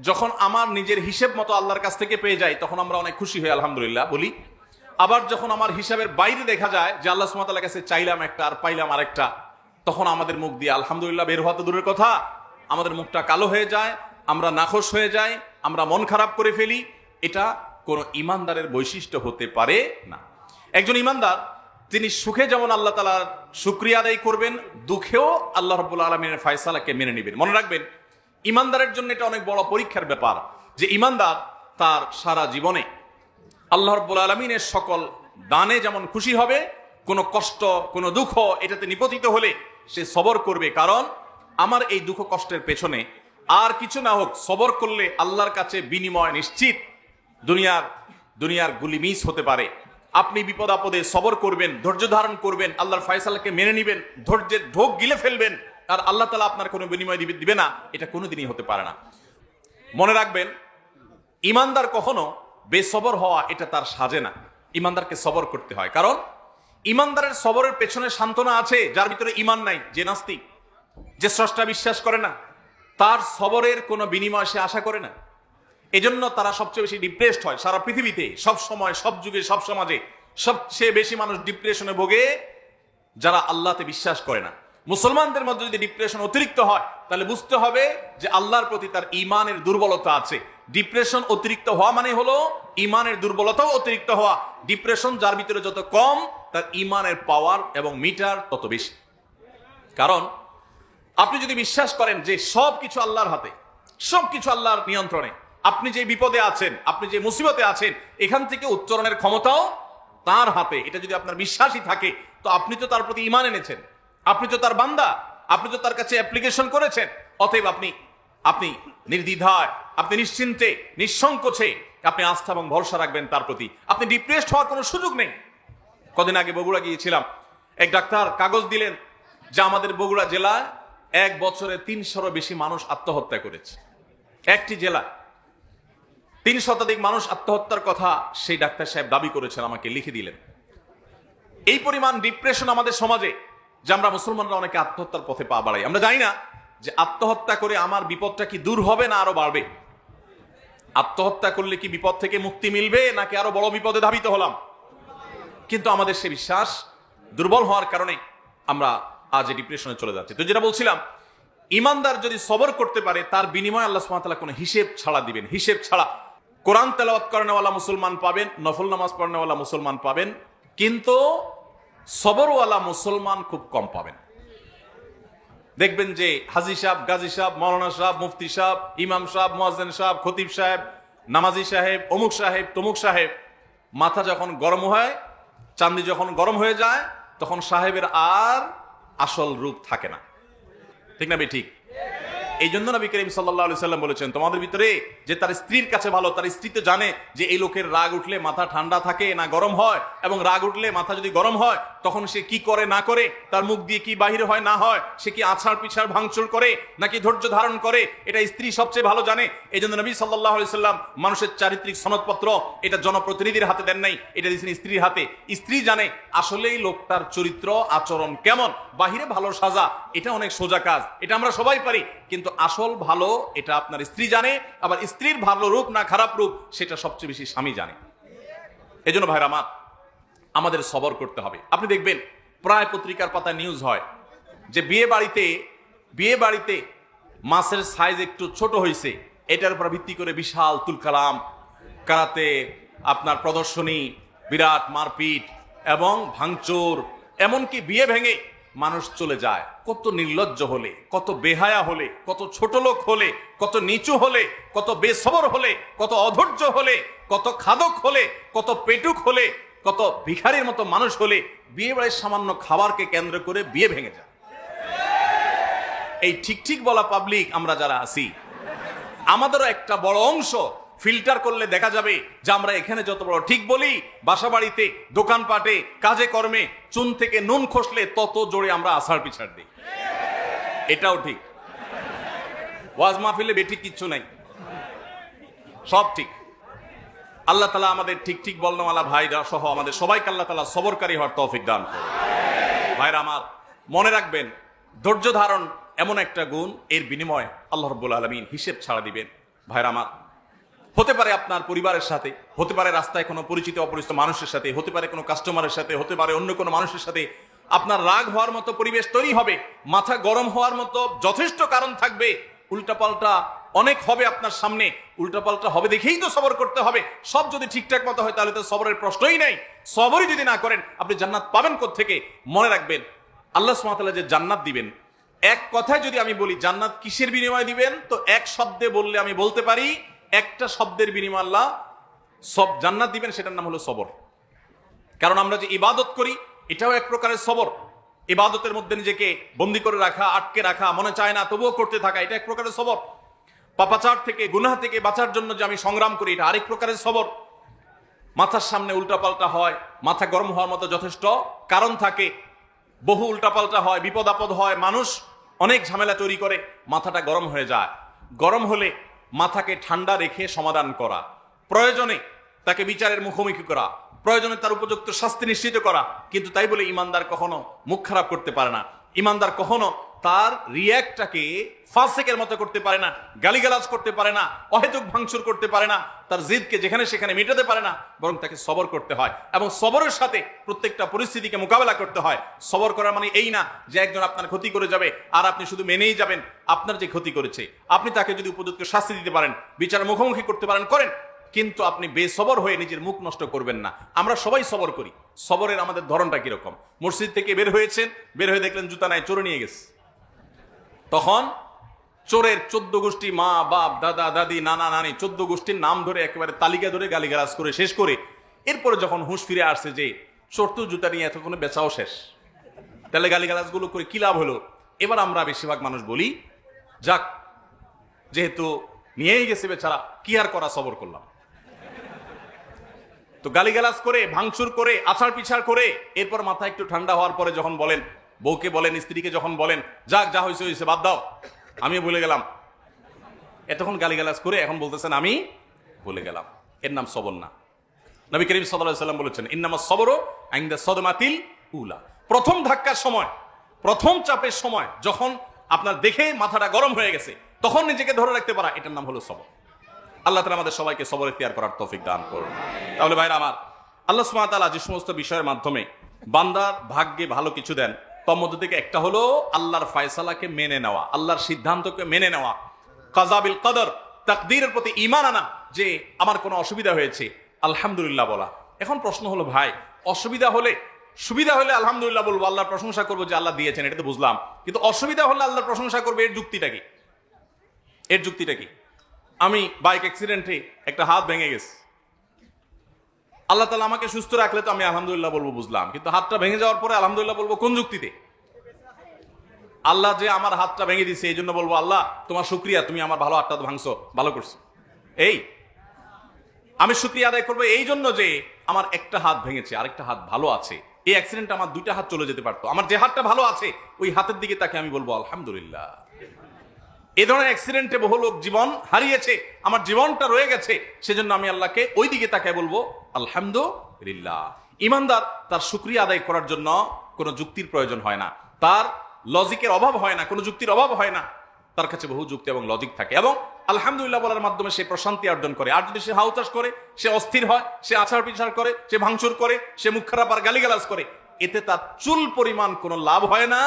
যখন আমার নিজের হিসেব মতো আল্লাহর কাছ থেকে পেয়ে যাই তখন আমরা অনেক খুশি হই, আলহামদুলিল্লাহ বলি। আবার যখন আমার হিসাবের বাইরে দেখা যায় যে আল্লাহ সুবহানাহু ওয়া তাআলার কাছে চাইলাম একটা আর পাইলাম আরেকটা, তখন আমাদের মুখ দিয়ে আলহামদুলিল্লাহ বের হওয়া তো দূরের কথা, আমাদের মুখটা কালো হয়ে যায়, আমরা নাখোশ হয়ে যাই, আমরা মন খারাপ করে ফেলি। এটা কোনো ইমানদারের বৈশিষ্ট্য হতে পারে না। একজন ইমানদার তিনি সুখে যেমন আল্লাহ তাআলার শুকরিয়া আদায় করবেন, দুঃখেও আল্লাহ রাব্বুল আলামিনের ফয়সালাকে মেনে নেবেন। মনে রাখবেন, ইমানদারের জন্য এটা অনেক বড় পরীক্ষার ব্যাপার যে ইমানদার তার সারা জীবনে আল্লাহ রাব্বুল আলামিনের সকল দানে যেমন খুশি হবে, কোনো কষ্ট, কোনো দুঃখ এটাতে নিপতিত হলে সে সবর করবে। কারণ আমার এই দুঃখ কষ্টের পেছনে আর কিছু না হোক, সবর করলে আল্লাহর কাছে বিনিময় নিশ্চিত। দুনিয়ার গুলি মিস হতে পারে। আপনি বিপদ আপদে সবর করবেন, ধৈর্য ধারণ করবেন, আল্লাহর ফয়সালাকে মেনে নেবেন, ধৈর্যের ঢোক গিলে ফেলবেন, আর আল্লাহ তাআলা আপনার কোনো বিনিময় দিবে না, এটা কোনোদিনই হতে পারে না। মনে রাখবেন, ইমানদার কখনো বেসবর হওয়া এটা তার সাজে না। ইমানদারকে সবর করতে হয়, কারণ ইমানদারের সবরের পেছনে সান্ত্বনা আছে। যার ভিতরে ইমান নাই, যে নাস্তিক, যে স্রষ্টা বিশ্বাস করে না, তার সবরের কোনো বিনিময় সে আশা করে না। এজন্য তারা সবচেয়ে বেশি ডিপ্রেসড হয় সারা পৃথিবীতে, সব সময়, সব যুগে, সব সমাজে সবচেয়ে বেশি মানুষ ডিপ্রেশনে ভোগে যারা আল্লাহতে বিশ্বাস করে না। মুসলমানদের মধ্যে যদি ডিপ্রেশন অতিরিক্ত হয় তাহলে বুঝতে হবে যে আল্লাহর প্রতি তার ঈমানের দুর্বলতা আছে। ডিপ্রেশন অতিরিক্ত হওয়া মানে হলো ঈমানের দুর্বলতাও অতিরিক্ত হওয়া। ডিপ্রেশন যার ভিতরে যত কম, তার ঈমানের পাওয়ার এবং মিটার তত বেশি। কারণ আপনি যদি বিশ্বাস করেন যে সবকিছু আল্লাহর হাতে, সবকিছু আল্লাহর নিয়ন্ত্রণে, আপনি যে বিপদে আছেন, আপনি যে মুসিবতে আছেন, এখান থেকে উত্তরণের ক্ষমতাও তার হাতে, এটা যদি আপনার বিশ্বাসই থাকে, তো আপনি তো তার প্রতি ঈমান এনেছেন, আপনি তো তার বান্দা, আপনি তো তার কাছে অ্যাপ্লিকেশন করেছেন। অতএব আপনি নির্দ্বিধায়, আপনি নিশ্চিন্তে, নিঃসংকোচে আপনি আস্থা এবং ভরসা রাখবেন তার প্রতি। আপনি ডিপ্রেসড হওয়ার কোনো সুযোগ নেই। কদিন আগে বগুড়া গিয়েছিলাম, এক ডাক্তার কাগজ দিলেন যে আমাদের বগুড়া জেলায় 1 বছরে 300-এরও বেশি মানুষ আত্মহত্যা করেছে। একটি জেলা 3 শতাধিক মানুষ আত্মহত্যার কথা সেই ডাক্তার সাহেব দাবি করেছেন, আমাকে লিখে দিলেন। এই পরিমাণ ডিপ্রেশন আমাদের সমাজে যে আমরা মুসলমানরা অনেকে আত্মহত্যার পথে পা বাড়াই। আমরা জানি না যে আত্মহত্যা করে আমার বিপদটা কি দূর হবে না আরো বাড়বে। আত্মহত্যা করলে কি বিপদ থেকে মুক্তি মিলবে নাকি আরো বড় বিপদে ধাবিত হলাম? কিন্তু আমাদের সে বিশ্বাস দুর্বল হওয়ার কারণে আমরা আজ ডিপ্রেশনে চলে যাচ্ছি। তো যেটা বলছিলাম, ইমানদার যদি সবর করতে পারে তার বিনিময়ে আল্লাহ সুবহানাহু ওয়া তাআলা কোনো হিসেব ছাড়া দিবেন, হিসেব ছাড়া। কোরআন তেলাওয়াত করেনওয়ালা মুসলমান পাবেন, নফল নামাজ পড়নেওয়ালা মুসলমান পাবেন, কিন্তু সবরওয়ালা মুসলমান খুব কম পাবেন। দেখবেন যে হাজি সাহেব, গাজী সাহেব, মাওলানা সাহেব, মুফতি সাহেব, ইমাম সাহেব, মুয়াজ্জিন সাহেব, খতিব সাহেব, নামাজি সাহেব, অমুক সাহেব, তমুক সাহেব, মাথা যখন গরম হয়, চান্দি যখন গরম হয়ে যায়, তখন সাহেবের আর আসল রূপ থাকে না। ঠিক না? ঠিক। এই জন্য নবী করিম সাল্লাল্লাহু আলাইহি সাল্লাম বলেছেন, তোমাদের ভিতরে যে তার স্ত্রীর কাছে ভালো, তার স্ত্রী তো জানে যে এই লোকের রাগ উঠলে মাথা ঠান্ডা থাকে না গরম হয়, এবং রাগ উঠলে মাথা যদি গরম হয় তখন সে কি করে না করে, তার মুখ দিয়ে কি বাহির হয় না হয়, সে কি আছাড় পিছাড় ভাঙচুর করে নাকি ধৈর্য ধারণ করে, এটা স্ত্রী সবচেয়ে ভালো জানে। এই জন্য নবী সাল্লাল্লাহু আলাইহি সাল্লাম মানুষের চারিত্রিক সনদপত্র এটা জনপ্রতিনিধির হাতে দেন নাই, এটা দিয়েছেন স্ত্রীর হাতে। স্ত্রী জানে আসলেই লোকটার চরিত্র আচরণ কেমন। বাহিরে ভালো সাজা এটা অনেক সোজা কাজ, এটা আমরা সবাই পারি, কিন্তু আসল ভালো এটা আপনার স্ত্রী জানে। আবার স্ত্রীর ভালো রূপ না খারাপ রূপ সেটা সবচেয়ে বেশি স্বামী জানে। এই জন্য ভাইরা আমার, আমাদের সবর করতে হবে। আপনি দেখবেন প্রায় পত্রিকার পাতায় নিউজ হয় যে বিয়ে বাড়িতে মাছের সাইজ একটু ছোট হয়েছে, এটার উপর ভিত্তি করে বিশাল তুলকালাম, কারাতে আপনার প্রদর্শনী, বিরাট মারপিট এবং ভাঙচুর, এমনকি বিয়ে ভেঙে মানুষ চলে যায়। কত নির্লজ্জ হলে, কত বেহায়া হলে, কত ছোট লোক হলে, কত নিচু হলে, কত বেসবর হলে, কত অধৈর্য হলে, কত খাদক হলে, কত পেটুক হলে, কত ভিখারির মতো মানুষ হলে বিয়ে বাড়ির সামান্য খাবারকে কেন্দ্র করে বিয়ে ভেঙে যায়। এই ঠিক ঠিক বলা পাবলিক আমরা যারা আছি, আমাদেরও একটা বড় অংশ ফিল্টার করলে দেখা যাবে যে আমরা এখানে যত বড় ঠিক বলি, বাসা বাড়িতে, দোকানপাটে, কাজে কর্মে চুন থেকে নুন খসলে তত জোরে আমরা আষাঢ় পিছাড় দিই। এটাও ঠিক। ওয়াজ মাহফিলে বেঠিক কিচ্ছু নাই, সব ঠিক। আল্লাহ তাআলা আমাদের ঠিক ঠিক বলনেওয়ালা ভাইরা সহ আমাদের সবাইকে আল্লাহ তাআলা সবরকারী হওয়ার তৌফিক দান করুন। ভাইরা আমার, মনে রাখবেন, ধৈর্য ধারণ এমন একটা গুণ, এর বিনিময়ে আল্লাহ রাব্বুল আলামিন হিসেব ছাড়া দিবেন। ভাইরা আমার, হতে পারে আপনার পরিবারের সাথে, হতে পারে রাস্তায় কোনো পরিচিত অপরিচিত মানুষের সাথে, হতে পারে কোনো কাস্টমারের সাথে, হতে পারে অন্য কোনো মানুষের সাথে আপনার রাগ হওয়ার মতো পরিবেশ তৈরি হবে, মাথা গরম হওয়ার মতো যথেষ্ট কারণ থাকবে, উল্টাপাল্টা অনেক হবে আপনার সামনে, উল্টাপাল্টা হবে দেখেই তো সবর করতে হবে। সব যদি ঠিকঠাক মতো হয় তাহলে তো সবরের প্রশ্নই নেই। সবরই যদি না করেন আপনি জান্নাত পাবেন কোত্থেকে? মনে রাখবেন, আল্লাহ সুবহানাহু ওয়া তাআলা যে জান্নাত দিবেন, এক কথায় যদি আমি বলি জান্নাত কিসের বিনিময়ে দিবেন, তো এক শব্দে বললে আমি বলতে পারি একটা শব্দের বিনিময়ে আল্লাহ সব জান্নাত দিবেন, সেটার নাম হলো সবর। কারণ আমরা যে ইবাদত করি এটাও এক প্রকারের সবর। ইবাদতের মধ্যে নিজেকে বন্দী করে রাখা, আটকে রাখা, মনে চায় না তবুও করতে থাকা, এটা এক প্রকারের সবর। পাপাচার থেকে, গুনাহ থেকে বাঁচার জন্য যে আমি সংগ্রাম করি, এটা আরেক প্রকারের সবর। মাথার সামনে উল্টাপাল্টা হয়, মাথা গরম হওয়ার মতো যথেষ্ট কারণ থাকে, বহু উল্টাপাল্টা হয়, বিপদ আপদ হয়, মানুষ অনেক ঝামেলা তৈরি করে, মাথাটা গরম হয়ে যায়। গরম হলে মাথাকে ঠান্ডা রেখে সমাধান করা, প্রয়োজনে তাকে বিচারের মুখোমুখি করা, প্রয়োজনে তার উপযুক্ত শাস্তি নিশ্চিত করা। কিন্তু তাই বলে ইমানদার কখনো মুখ খারাপ করতে পারে না, ইমানদার কখনো তার রিয়্যাক্টটাকে ফাসিকের মতো করতে পারে না, গালিগালাজ করতে পারে না, অহেতুক ভাঙচুর করতে পারে না, তার জিদকে যেখানে সেখানে মেটাতে পারে না, বরং তাকে সবর করতে হয় এবং সবরের সাথে প্রত্যেকটা পরিস্থিতিকে মোকাবেলা করতে হয়। সবর করার মানে এই না যে একজন আপনার ক্ষতি করে যাবে আর আপনি শুধু মেনেই যাবেন। আপনার যে ক্ষতি করেছে আপনি তাকে যদি উপযুক্ত শাস্তি দিতে পারেন, বিচারের মুখোমুখি করতে পারেন, করেন, কিন্তু আপনি বেসবর হয়ে নিজের মুখ নষ্ট করবেন না। আমরা সবাই সবর করি, সবরের আমাদের ধরনটা কিরকম? মসজিদ থেকে বের হয়েছেন, বের হয়ে দেখলেন জুতা নাই, চোরে নিয়ে গেছে, তখন চোরের 14 গোষ্ঠী, মা বাপ দাদা দাদি নানা নানি 14 গোষ্ঠীর নাম ধরে একেবারে তালিকা ধরে গালিগালাজ করে শেষ করে এরপরে যখন হুঁশ ফিরে আসছে যে চোর তো জুতা নিয়ে এতক্ষণে বেচাও শেষ, তাহলে গালিগালাজ গুলো করে কি লাভ হলো? এবার আমরা বেশিরভাগ মানুষ বলি, যাক যেহেতু নিয়েই গেছে বেচারা, কি আর করা, সবর করলাম। তো গালিগালাজ করে, ভাঙচুর করে, আছাড় পিছাড় করে এরপর মাথা একটু ঠান্ডা হওয়ার পরে যখন বলেন, বউকে বলেন, স্ত্রীকে যখন বলেন, যাক যা হয়েছে হয়েছে, বাদ দাও, আমিও ভুলে গেলাম, এতক্ষণ গালিগালাজ করে এখন বলতেছেন আমি ভুলে গেলাম, এর নাম সবর না। নবী করিম সাল্লাল্লাহু আলাইহি ওয়াসাল্লাম বলেছেন, ইন্নামাস সবরু ইনদা সাদমাতিল উলা। প্রথম ধাক্কার সময়, প্রথম চাপের সময় যখন আপনার দেখে মাথাটা গরম হয়ে গেছে, তখন নিজেকে ধরে রাখতে পারা, এটার নাম হলো সবর। আল্লাহ তাআলা আমাদের সবাইকে সবর ইখতিয়ার করার তৌফিক দান করুন। তাহলে ভাইরা আমার, আল্লাহ সুবহানাহু ওয়া তাআলা যে সমস্ত বিষয়ের মাধ্যমে বান্দার ভাগ্যে ভালো কিছু দেন, তার মধ্যে থেকে একটা হলো আল্লাহর ফয়সালাকে মেনে নেওয়া, আল্লাহর সিদ্ধান্তকে মেনে নেওয়া, কাযা বিল কদর, তাকদীরের প্রতি ঈমান আনা, যে আমার কোনো অসুবিধা হয়েছে আলহামদুলিল্লাহ বলা। এখন প্রশ্ন হলো ভাই, অসুবিধা হলে, সুবিধা হলে আলহামদুলিল্লাহ বলবো, আল্লাহর প্রশংসা করবো যে আল্লাহ দিয়েছেন, এটা তো বুঝলাম, কিন্তু অসুবিধা হলে আল্লাহর প্রশংসা করবে, এর যুক্তিটা কি? এর যুক্তিটা কি? আমি বাইক অ্যাক্সিডেন্টে একটা হাত ভেঙে গেছে, আল্লাহ তাআলা আমাকে সুস্থ রাখলে তো আমি আলহামদুলিল্লাহ বলবো, বুঝলাম, কিন্তু হাতটা ভেঙে যাওয়ার পরে আলহামদুলিল্লাহ বলবো কোন যুক্তিতে? আল্লাহ যে আমার হাতটা ভেঙে দিছে এই জন্য বলবো আল্লাহ তোমার শুকরিয়া, তুমি আমার ভালো হাতটা ভাঙছো, ভালো করছো, এই আমি শুকরিয়া আদায় করবো এই জন্য যে আমার একটা হাত ভেঙেছে, আরেকটা হাত ভালো আছে, এই অ্যাক্সিডেন্টে আমার দুইটা হাত চলে যেতে পারতো, আমার যে হাতটা ভালো আছে ওই হাতের দিকে তাকে আমি বলবো আলহামদুলিল্লাহ। এই ধরনের অ্যাক্সিডেন্টে বহু লোক জীবন হারিয়েছে, আমার জীবনটা রয়ে গেছে, সেজন্য আমি আল্লাহকে ওই দিকে তাকায় বলবো আলহামদুলিল্লাহ। ইমানদার তার শুকরিয়া আদায় করার জন্য কোনো যুক্তির প্রয়োজন হয় না, তার লজিকের অভাব হয় না, কোনো যুক্তির অভাব হয় না, তার কাছে বহু যুক্তি এবং লজিক থাকে, এবং আলহামদুলিল্লাহ বলার মাধ্যমে সে প্রশান্তি অর্জন করে। আর যদি সে হাউতাস করে, সে অস্থির হয়, সে আছাড় পিছাড় করে, সে ভাঙচুর করে, সে মুখ খারাপ আর গালিগালাজ করে, এতে তার চুল পরিমাণ কোনো লাভ হয় না,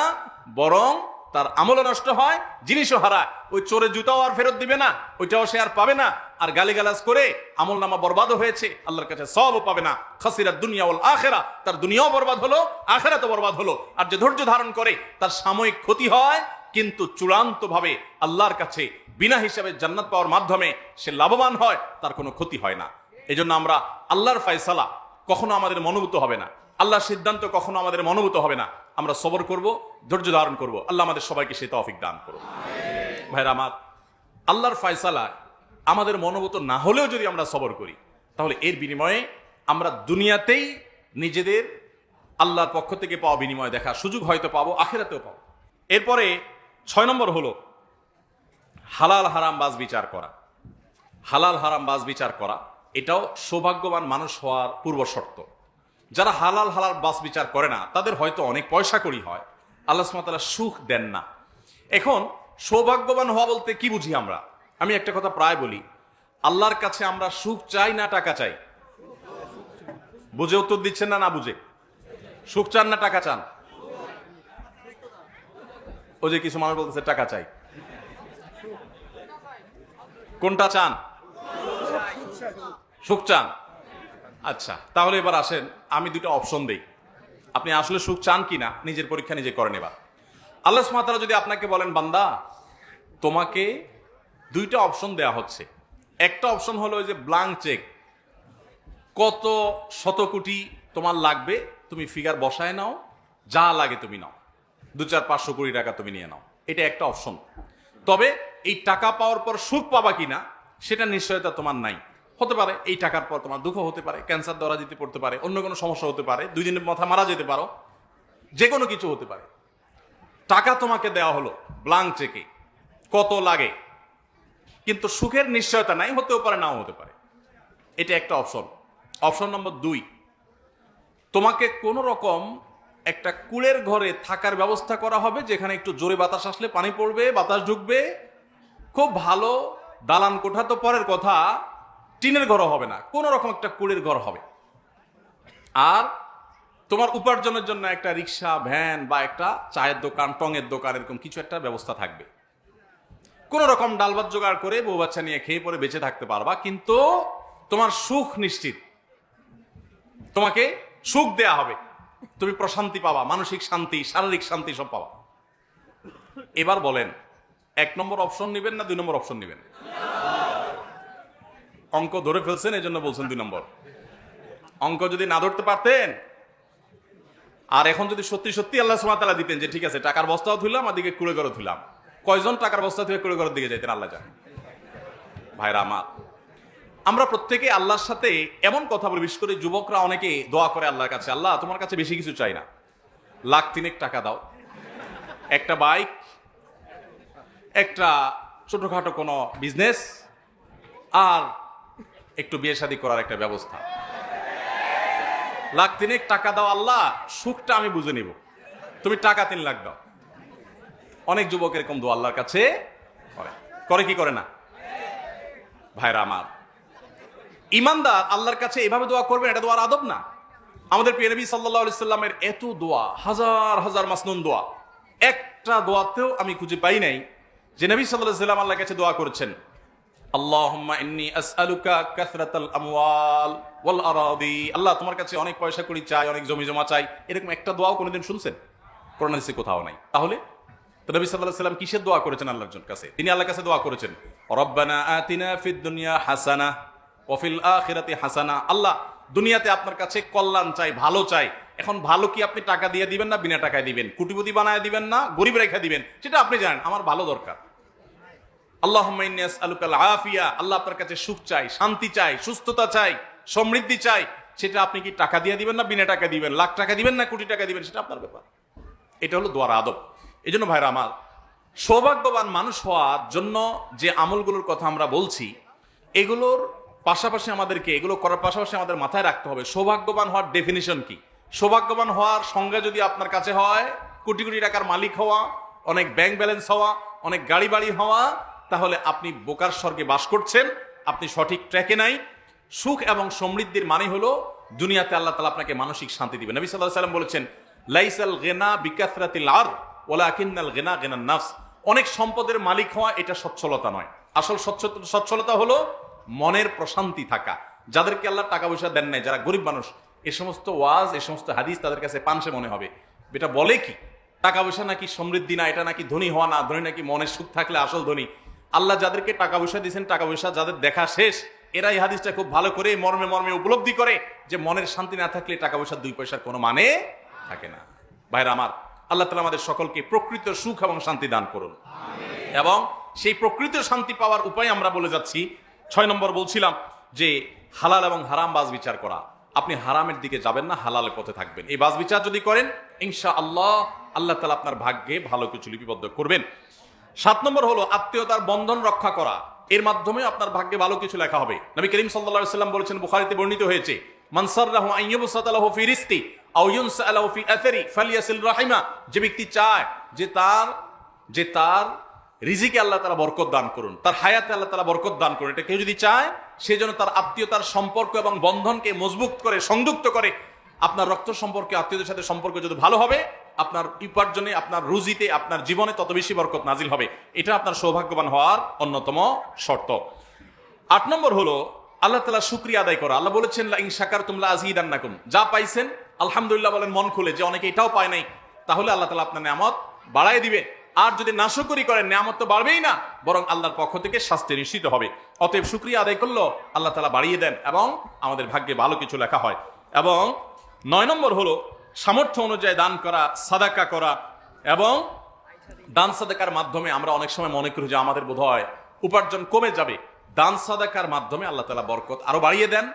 বরং তার আমলও নষ্ট হয়, জিনিসও হারায়। ওই চোরের জুতাও আর ফেরত দিবে না, ওইটাও সে আর পাবে না। আর গালিগালাজ করে আমল নামা বরবাদও হয়েছে, আল্লাহর কাছে সওয়াবও পাবে না। খাসিরাত দুনিয়া ওয়াল আখিরা, তার দুনিয়াও বরবাদ হলো, আখিরাতও বরবাদ হলো। আর যে ধৈর্য ধারণ করে তার সাময়িক ক্ষতি হয়, কিন্তু চূড়ান্তভাবে আল্লাহর কাছে বিনা হিসাবে জান্নাত পাওয়ার মাধ্যমে সে লাভবান হয়, তার কোনো ক্ষতি হয় না। এজন্য আমরা আল্লাহর ফয়সালা কখনো আমাদের মনোভূত হবে না, আল্লাহর সিদ্ধান্ত কখনো আমাদের মনোভূত হবে না। আমরা সবর করব, ধৈর্য ধারণ করব। আল্লাহ আমাদের সবাইকে সেই তৌফিক দান করুন। ভাইরা আমার, আল্লাহর ফয়সালা আমাদের মনোভূত না হলেও যদি আমরা সবর করি, তাহলে এর বিনিময়ে আমরা দুনিয়াতেই নিজেদের আল্লাহর পক্ষ থেকে পাওয়া বিনিময় দেখার সুযোগ হয়তো পাবো, আখিরাতেও পাবো। এরপরে 6 নম্বর হলো হালাল হারাম বাজ বিচার করা। হালাল হারাম বাজ বিচার করা এটাও সৌভাগ্যবান মানুষ হওয়ার পূর্ব শর্ত। যারা হালাল হালাল বাজ বিচার করে না, তাদের হয়তো অনেক পয়সা কড়ি হয়, আল্লাহ সুবহানাহু ওয়া তাআলা সুখ দেন না। এখন সৌভাগ্যবান হওয়া বলতে কি বুঝি আমরা? আমি একটা কথা প্রায় বলি, আল্লাহর কাছে আমরা সুখ চাই না টাকা চাই? বুঝে উত্তর দিচ্ছেন না, না বুঝে? সুখ চান না টাকা চান? ও যে কিছু মানুষ বলতেছে টাকা চাই, কোনটা চান? সুখ চান। আচ্ছা, তাহলে এবার আসেন আমি দুটো অপশন দেই, আপনি আসলে সুখ চান কিনা নিজের পরীক্ষা নিজে করেন। এবার আল্লাহ সুবহানাহু ওয়া তাআলা যদি আপনাকে বলেন, বান্দা তোমাকে দুইটা অপশন দেয়া হচ্ছে, একটা অপশন হলো যে ব্ল্যাঙ্ক চেক, কত শত কোটি তোমার লাগবে তুমি ফিগার বসায় নাও, যা লাগে তুমি নাও, 2-4-500 কোটি টাকা তুমি নিয়ে নাও, এটা একটা অপশন। তবে এই টাকা পাওয়ার পর সুখ পাবা কিনা সেটা নিশ্চয়তা তোমার নাই। হতে পারে এই টাকার পর তোমার দুঃখ হতে পারে, ক্যান্সার ধরা দিতে পড়তে পারে, অন্য কোনো সমস্যা হতে পারে, 2 দিনের মাথা মারা যেতে পারো, যে কোনো কিছু হতে পারে। টাকা তোমাকে দেওয়া হলো ব্ল্যাঙ্ক চেকে, কত লাগে, কিন্তু সুখের নিশ্চয়তা নাই, হতেও পারে নাও হতে পারে। এটা একটা অপশন। অপশন নম্বর 2, তোমাকে কোন রকম একটা কুলের ঘরে থাকার ব্যবস্থা করা হবে, যেখানে একটু জোরে বাতাস আসলে পানি পড়বে, বাতাস ঢুকবে, খুব ভালো দালান কোঠা তো পরের কথা, টিনের ঘরও হবে না, কোন রকম একটা কুলের ঘর হবে। আর তোমার উপার্জনের জন্য একটা রিক্সা, ভ্যান বা একটা চায়ের দোকান, টঙের দোকান, এরকম কিছু একটা ব্যবস্থা থাকবে। কোন রকম ডাল ভাত জোগাড় করে বউ বাচ্চা নিয়ে খেয়ে পরে বেঁচে থাকতে পারবা, কিন্তু তোমার সুখ নিশ্চিত, তোমাকে সুখ দেয়া হবে, তুমি প্রশান্তি পাবা, মানসিক শান্তি, শারীরিক শান্তি সব পাবা। এবার বলেন 1 নম্বর অপশন নেবেন না 2 নম্বর অপশন নেবেন? অঙ্ক ধরে ফেলছেন, এই জন্য বলছেন 2 নম্বর। অঙ্ক যদি না ধরতে পারতেন, আর এখন যদি সত্যি সত্যি আল্লাহ সুবহানাহু ওয়া তাআলা দিতেন যে ঠিক আছে টাকার বস্তাও ধুলাম, আদিকে কুড়ে ঘরও ধুলাম, কয়জন টাকার বস্তা থেকে কুড়ে ঘরের দিকে যাইতেন আল্লাহ জানে। ভাইরা আমার, আমরা প্রত্যেকে আল্লাহর সাথে এমন কথা বলি, বিশেষ করে যুবকরা অনেকে দোয়া করে আল্লাহর কাছে, আল্লাহ তোমার কাছে বেশি কিছু চাই না, 1,00,000 টাকা দাও, একটা বাইক, একটা ছোটখাটো কোনো বিজনেস, আর একটু বিয়ে শাদী করার একটা ব্যবস্থা। 1,00,000 টাকা দাও আল্লাহ, সুখটা আমি বুঝে নিব, তুমি টাকা 3 লাখ দাও। অনেক যুবক এরকম দোয়া আল্লাহর কাছে করে কি করে না? ভাইরা আমার, ইমানদার আল্লাহর কাছে এভাবে দোয়া করবেন, এটা দোয়ার আদব না। আমাদের প্রিয় নবী সাল্লাল্লাহু আলাইহি সাল্লামের এত দোয়া, হাজার হাজার মাসনুন দোয়া, একটা দোয়াতেও আমি খুঁজে পাই নাই যে নবী সাল্লাল্লাহু আলাইহি সাল্লাম আল্লাহর কাছে দোয়া করেছেন, আল্লাহুম্মা ইন্নী আসআলুকা কাসরাতাল আমওয়াল ওয়াল আরাদি, আল্লাহ তোমার কাছে অনেক পয়সা কড়ি চাই, অনেক জমি জমা চাই, এরকম একটা দোয়াও কোনোদিন শুনছেন? কোরআন হাদিসে কোথাও নাই। তাহলে তো নবী সাল্লাল্লাহু আলাইহি সাল্লাম কিসের দোয়া করেছেন আল্লাহর কাছে? তিনি আল্লাহর কাছে দোয়া করেছেন, রব্বানা আতিনা ফিদ দুনিয়া হাসানাহ ওয়া ফিল আখিরাতি হাসানাহ, আল্লাহ দুনিয়াতে আপনার কাছে কল্যাণ চাই, ভালো চাই। এখন ভালো কি আপনি টাকা দিয়ে দিবেন না বিনা টাকায় দিবেন, কোটিপতি বানায় দিবেন না গরিব রেখে দিবেন, সেটা আপনি জানেন। আমার ভালো দরকার। আল্লাহুম্মা ইন্নী আসআলুকাল আফিয়া, আল্লাহ আপনার কাছে সুখ চাই, শান্তি চাই, সুস্থতা চাই, সমৃদ্ধি চাই, সেটা আপনি কি টাকা দিয়ে দিবেন না বিনা টাকা দিবেন, লাখ টাকা দিবেন না কোটি টাকা দিবেন, সেটা আপনার ব্যাপার। এটা হলো দোয়ার আদব। এই জন্য ভাইরা আমার, সৌভাগ্যবান মানুষ হওয়ার জন্য যে আমলগুলোর কথা আমরা বলছি, এগুলোর পাশাপাশি আমাদেরকে, এগুলো করার পাশাপাশি আমাদের মাথায় রাখতে হবে সৌভাগ্যবান হওয়ার ডেফিনিশন কি। সৌভাগ্যবান হওয়ার সংজ্ঞা যদি আপনার কাছে হয় কোটি কোটি টাকার মালিক হওয়া, অনেক ব্যাংক ব্যালেন্স হওয়া, অনেক গাড়ি বাড়ি হওয়া, তাহলে আপনি বোকার স্বর্গে বাস করছেন, আপনি সঠিক ট্র্যাকে নাই। সুখ এবং সমৃদ্ধির মানে হলো দুনিয়াতে আল্লাহ তাআলা আপনাকে মানসিক শান্তি দিবেন। নবী সাল্লাল্লাহু আলাইহি ওয়াসাল্লাম বলেছেন, লাইসাল গিনা বিকাসরাতিল আরদ ওয়ালাকিন্নাল গিনা গিনান নাফস। অনেক সম্পদের মালিক হওয়া এটা সচ্ছলতা নয়। আসল সচ্ছলতা হলো মনের প্রশান্তি থাকা। যাদেরকে আল্লাহ টাকা পয়সা দেন নাই, যারা গরিব মানুষ, এই সমস্ত ওয়াজ, এই সমস্ত হাদিস তাদের কাছে পানসে মনে হবে। এটা বলে কি টাকা পয়সা নাকি সমৃদ্ধি না, এটা নাকি ধনী হওয়া না, ধনী নাকি মনের সুখ থাকলে আসল ধনী। আল্লাহ যাদেরকে টাকা পয়সা দিয়েছেন, টাকা পয়সা যাদের দেখা শেষ, এরা এই হাদিসটা খুব ভালো করে মর্মে মর্মে উপলব্ধি করে যে মনের শান্তি না থাকলে টাকা পয়সার 2 পয়সার কোনো মানে থাকে না। ভাইরা আমার, আল্লাহ তাআলা আমাদের সকলকে প্রকৃত সুখ এবং শান্তি দান করুন। এবং সেই প্রকৃত শান্তি পাওয়ার উপায় আমরা বলে যাচ্ছি। 6 নম্বর বলছিলাম যে হালাল এবং হারাম বাজ বিচার করা। আপনি হারামের দিকে যাবেন না, হালালের পথে থাকবেন। এই বাজ বিচার যদি করেন, ইনশাআল্লাহ আল্লাহ তাআলা আপনার ভাগ্যে ভালো কিছু লিপিবদ্ধ করবেন। 7 নম্বর হলো আত্মীয়তার বন্ধন রক্ষা করা। এর মাধ্যমে আপনার ভাগ্যে ভালো কিছু লেখা হবে। নবী করিম সাল্লাল্লাহু আলাইহি ওয়াসাল্লাম বলেছেন, বুখারীতে বর্ণিত হয়েছে, মান সাররাহু আন ইউবসাতা লাহু ফি রিজকি আও ইউনসা লাহু ফি আথরি ফালিয়াসিল রাহিমা। যে ব্যক্তি চায় যে তার রিজিকে আল্লাহ তাআলা বরকত দান করুন, তার হায়াতে আল্লাহ তাআলা বরকত দান করুন, এটা কেউ যদি চায়, সে যেন তার আত্মীয়তার সম্পর্ক এবং বন্ধনকে মজবুত করে, সংযুক্ত করে। আপনার রক্ত সম্পর্কে, আত্মীয়দের সাথে সম্পর্ক যদি ভালো হবে, আপনার উপার্জনে, আপনার রুজিতে, আপনার জীবনে তত বেশি বরকত নাজিল হবে। এটা আপনার সৌভাগ্যবান হওয়ার অন্যতম শর্ত। 8 নম্বর হলো আল্লাহ তাআলা শুকরিয়া আদায় করা। আল্লাহ বলেছেন, লা ইন শাকারতুম লা আযীদান্নাকুম। যা পাইছেন আলহামদুলিল্লাহ বলেন মন খুলে, যে অনেকে এটাও পায় নাই, তাহলে আল্লাহ তাআলা আপনার নিয়ামত বাড়ায় দিবে। আর যদি নাশকরি করেন, নিয়ামত তো বাড়বেই না, বরং আল্লাহর পক্ষ থেকে শাস্তি নিশ্চিত হবে। অতএব শুকরিয়া আদায় করলো আল্লাহ তাআলা বাড়িয়ে দেন এবং আমাদের ভাগ্যে ভালো কিছু লেখা হয়। এবং 9 নম্বর হলো সামর্থ্য অনুযায়ী দান করা, সাদাকা করা। এবং দান সাদাকার মাধ্যমে আমরা অনেক সময় মনে করি যে আমাদের বোধহয় উপার্জন কমে যাবে। দান সাদাকার মাধ্যমে আল্লাহ তাআলা বরকত আরো বাড়িয়ে দেন।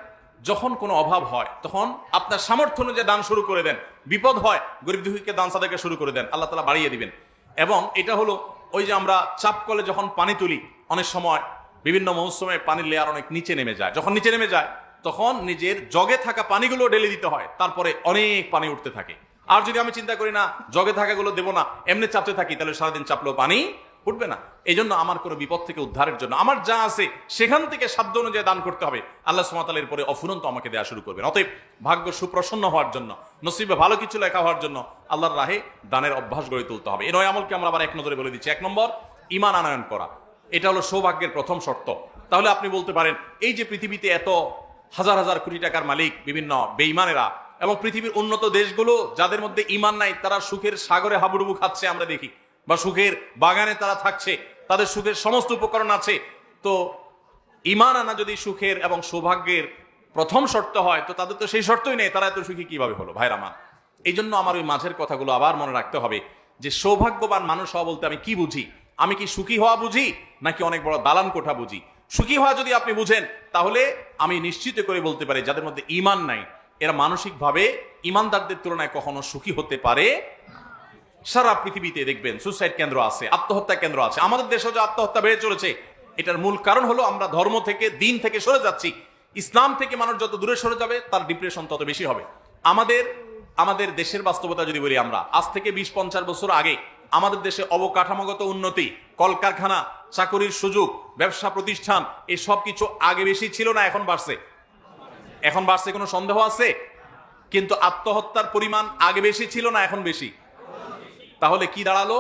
যখন কোনো অভাব হয়, তখন আপনার সামর্থ্য অনুযায়ী দান শুরু করে দেন। বিপদ হয়, গরিব দুঃখীকে দান সাদাকা শুরু করে দেন, আল্লাহ তাআলা বাড়িয়ে দিবেন। এবং এটা হলো ওই যে আমরা চাপ কলে যখন পানি তুলি, অনেক সময় বিভিন্ন মৌসুমে পানির লেয়ার অনেক নিচে নেমে যায়। যখন নিচে নেমে যায়, তখন নিজের জগে থাকা পানিগুলো ঢেলে দিতে হয়, তারপরে অনেক পানি উঠতে থাকে। আর যদি আমি চিন্তা করি না, জগে থাকাগুলো দেবো না, এমনি চাপতে থাকি, তাহলে সারাদিন চাপলেও পানি উঠবে না। এই জন্য আমার কোনো বিপদ থেকে উদ্ধারের জন্য আমার যা আছে সেখান থেকে সাধ্য অনুযায়ী দান করতে হবে। আল্লাহ সুবহানাহু ওয়া তাআলা এরপরে অফুরন্ত আমাকে দেয়া শুরু করবেন। অতএব ভাগ্য সুপ্রসন্ন হওয়ার জন্য, নসিবে ভালো কিছু লেখা হওয়ার জন্য আল্লাহর রাহে দানের অভ্যাস গড়ে তুলতে হবে। এই 9 আমলকে আমরা আবার এক নজরে বলে দিচ্ছি। 1 নম্বর, ঈমান আনয়ন করা। এটা হলো সৌভাগ্যের প্রথম শর্ত। তাহলে আপনি বলতে পারেন, এই যে পৃথিবীতে এত হাজার হাজার কোটি টাকার মালিক বিভিন্ন বেঈমানেরা, এবং পৃথিবীর উন্নত দেশগুলো যাদের মধ্যে ঈমান নাই, তারা সুখের সাগরে হাবুডুবু খাচ্ছে আমরা দেখি, বা সুখের বাগানে তারা থাকছে, তাদের সুখের সমস্ত উপকরণ আছে। তো ঈমান আনা যদি সুখের এবং সৌভাগ্যের প্রথম শর্ত হয়, তো তাদের তো সেই শর্তই নেই, তারা এত সুখী কিভাবে হলো? ভাইরা মান, এই জন্য আমার ওই মাঝের কথাগুলো আবার মনে রাখতে হবে যে সৌভাগ্যবান মানুষ হওয়া বলতে আমি কি বুঝি? আমি কি সুখী হওয়া বুঝি, নাকি অনেক বড় দালান কোঠা বুঝি? সুখী হওয়া যদি আপনি বুঝেন, তাহলে আমি নিশ্চিত করে বলতে পারি যাদের মধ্যে ঈমান নাই, এরা মানসিকভাবে ঈমানদারদের তুলনায় কখনো সুখী হতে পারে। সারা পৃথিবীতে দেখবেন সুসাইড কেন্দ্র আছে, আত্মহত্যা কেন্দ্র আছে। আমাদের দেশেও যে আত্মহত্যা বেড়ে চলেছে, এটার মূল কারণ হলো আমরা ধর্ম থেকে, দিন থেকে সরে যাচ্ছি। ইসলাম থেকে মানুষ যত দূরে সরে যাবে, তার ডিপ্রেশন তত বেশি হবে। আমাদের দেশের বাস্তবতা যদি বলি, আমরা আজ থেকে 20-50 বছর আগে আমাদের দেশে অবকাঠামোগত উন্নতি, কলকারখানা, চাকরির সুযোগ, ব্যবসা প্রতিষ্ঠান, এই সব কিছু আগে বেশি ছিল না, এখন বাড়ছে? এখন বাড়ছে, কোনো সন্দেহ আছে? কিন্তু আত্মহত্যার পরিমাণ আগে বেশি ছিল না, এখন বেশি। তাহলে কি দাঁড়ালো?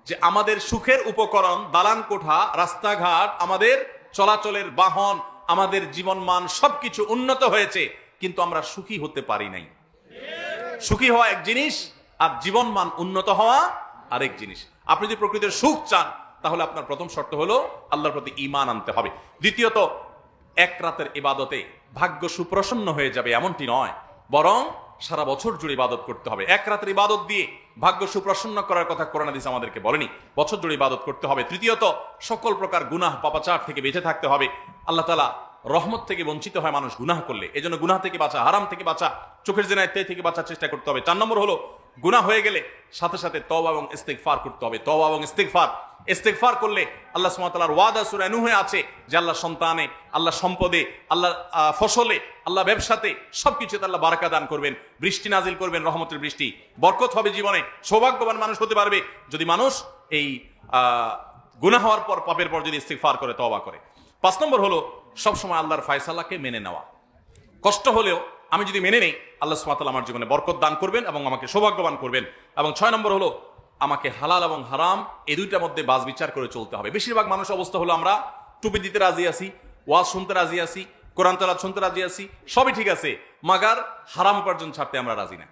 যে আমাদের সুখের উপকরণ, দালান কোঠা, রাস্তাঘাট, আমাদের চলাচলের বাহন, আমাদের জীবনমান সবকিছু উন্নত হয়েছে, কিন্তু আমরা সুখী হতে পারি নাই। সুখী হওয়া এক জিনিস, আর জীবনমান উন্নত হওয়া আরেক জিনিস। আপনি যদি প্রকৃতির সুখ চান, তাহলে আপনার প্রথম শর্ত হলো আল্লাহর প্রতি ঈমান আনতে হবে। দ্বিতীয়ত, এক রাতের ইবাদতে ভাগ্য সুপ্রসন্ন হয়ে যাবে এমনটি নয়, বরং সারা বছর জুড়ে ইবাদত করতে হবে। এক রাতের ইবাদত দিয়ে ভাগ্য সুপ্রসন্ন করার কথা কোরআন হাদিস আমাদেরকে বলেনি, বছর জুড়ে ইবাদত করতে হবে। তৃতীয়ত, সকল প্রকার গুনাহ পাপাচার থেকে বেঁচে থাকতে হবে। আল্লাহ তাআলা রহমত থেকে বঞ্চিত হয় মানুষ গুনাহ করলে, এজন্য গুনাহ থেকে বাঁচা, হারাম থেকে বাঁচা, চোখের জেনা ইত্যাদি থেকে বাঁচার চেষ্টা করতে হবে। 4 নম্বর হলো গুনাহ হয়ে গেলে সাথে সাথে তওবা এবং ইস্তিগফার করতে হবে। তওবা এবং ইস্তিগফার করলে আল্লাহ সুবহানাহু ওয়া তাআলার ওয়াদা সূরা নূহে আছে যে আল্লাহ সন্তানে, আল্লাহ সম্পদে, আল্লাহ ফসলে, আল্লাহ ব্যবসাতে, সবকিছুতে আল্লাহ বারাকা দান করবেন, বৃষ্টি নাজিল করবেন, রহমতের বৃষ্টি, বরকত হবে জীবনে। সৌভাগ্যবান মানুষ হতে পারবে যদি মানুষ এই গুনাহ হওয়ার পর, পাপের পর যদি ইস্তিগফার করে, তওবা করে। 5 নম্বর হলো সবসময় আল্লাহর ফয়সালাকে মেনে নেওয়া। কষ্ট হলেও আমি যদি মেনে নেই, আল্লাহ সুবহানাহু ওয়া তাআলা আমার জীবনে বরকত দান করবেন এবং আমাকে সৌভাগ্যবান করবেন। এবং 6 নম্বর হলো আমাকে হালাল এবং হারাম এই দুইটার মধ্যে বাজ বিচার করে চলতে হবে। বেশিরভাগ মানুষ অবস্থা হলো আমরা টুপি দিতে রাজি আছি, ওয়াজ শুনতে রাজি আছি, কোরআন তেলাওয়াত শুনতে রাজি আছি, সবই ঠিক আছে, মাগার হারাম উপার্জন ছাড়তে আমরা রাজি না।